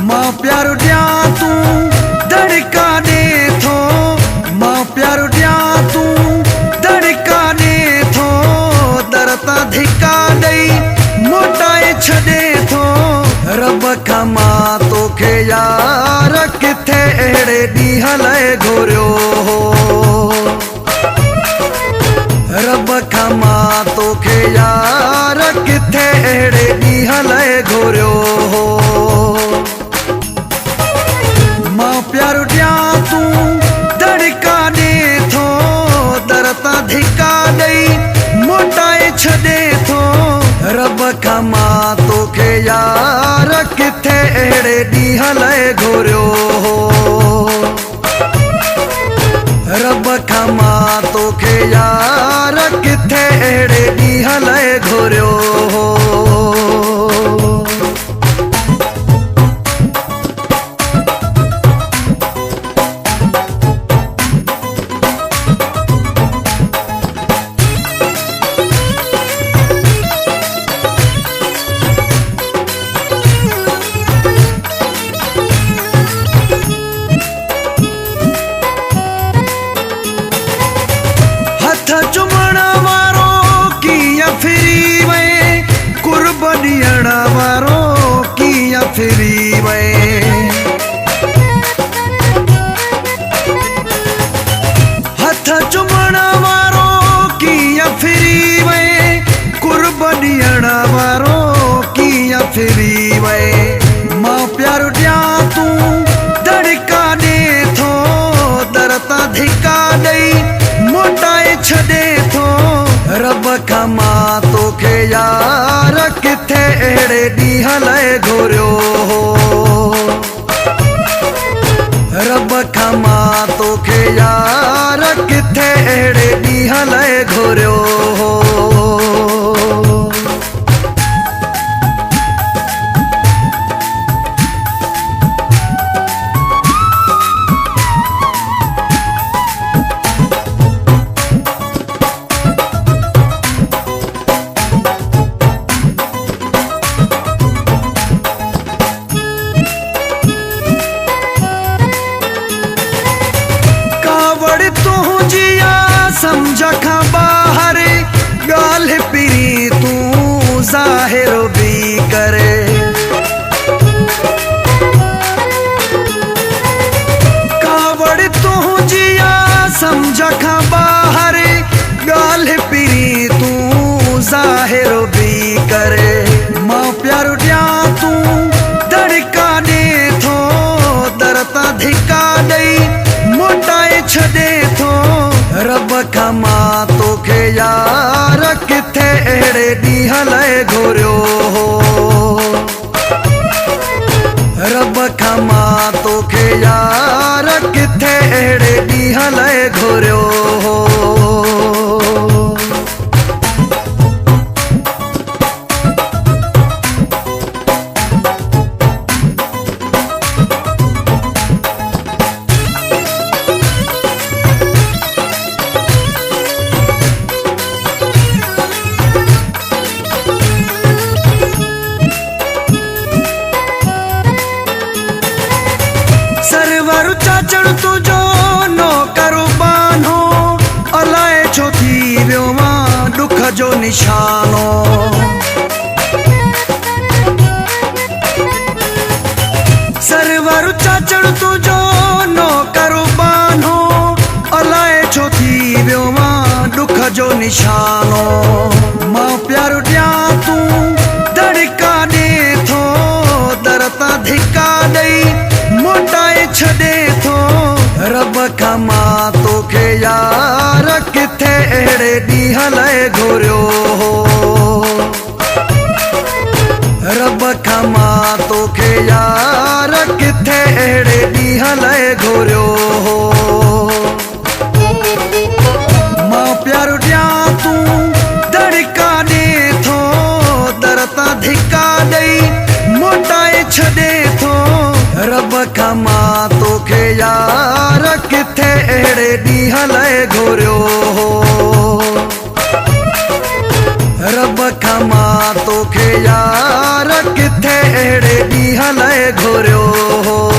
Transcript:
मां प्यार ॾियां तूं धड़का ॾे थो, मां प्यार ॾियां तूं धड़का ॾे थो, दर तां धिका ॾेई मोटाए छॾे थो। रब खां मां तोखे यार किथे अहिड़े ॾींहं लाइ घुरियो हो, रब खां मां तोखे यार किथे अहिड़े ॾींहं लाइ घुरियो हो। मां प्यार ॾियां तूं धड़का ॾे थो, दर तां धिका ॾेई मोटाए छॾे थो। रब खां मां तोखे यार किथे अहिड़े ॾींहं लाइ घुरियो हो, रब खां मां तोखे यार किथे अहिड़े ॾींहं लाइ घुरियो हो। चुमण वारो कीअं फिरी वए, कुर्ब ॾियण वारो कीअं फिरी वए। हथ चुमण वारो कीअं फिरी वए, कुर्ब ॾियण वारो कीअं फिरी वए। मां प्यार ॾियां तूं धड़का ॾे थो, दर तां धिका ॾेई मोटाए छॾे थो। रब खां मां तोखे यार किथे अहिड़े ॾींहं लाइ घुरियो हो, रब खां मां तोखे यार किथे अहिड़े ॾींहं लाइ घुरियो हो। समझ खां बाहर ॻाल्हि पिरी तूं ज़ाहिर बि करे, कावड़ तुंहिंजी समझ खां बाहर ॻाल्हि पिरी तूं ज़ाहिर बि करे। मां प्यार ॾियां तूं धड़का ॾे थो, दर तां धिका ॾेई मोटाए छॾे थो। रब खां मां तोखे यार किथे अहिड़े ॾींहं लाइ घुरियो हो, रब खां मां तोखे यार किथे अहिड़े ॾींहं लाइ घुरियो हो। सरवर चाचड़ तुंहिंजो नौकर बानो, अलाए छो थी वियो मां दुख जो निशानो। सरवर चाचड़ तुंहिंजो नौकर बानो, अलाए छो थी वियो मां दुख जो निशानो। मां प्यार ॾियां तूं धड़का ॾे थो, दर तां धिका ॾेई मोटाए छॾे थो। रब खां मां तोखे यार किथे अहिड़े ॾींहं लाइ घुरियो हो, रब खां मां तोखे यार किथे अहिड़े ॾींहं लाइ घुरियो हो। मां प्यार ॾियां अहिड़े ॾींहं लाइ घुरियो हो।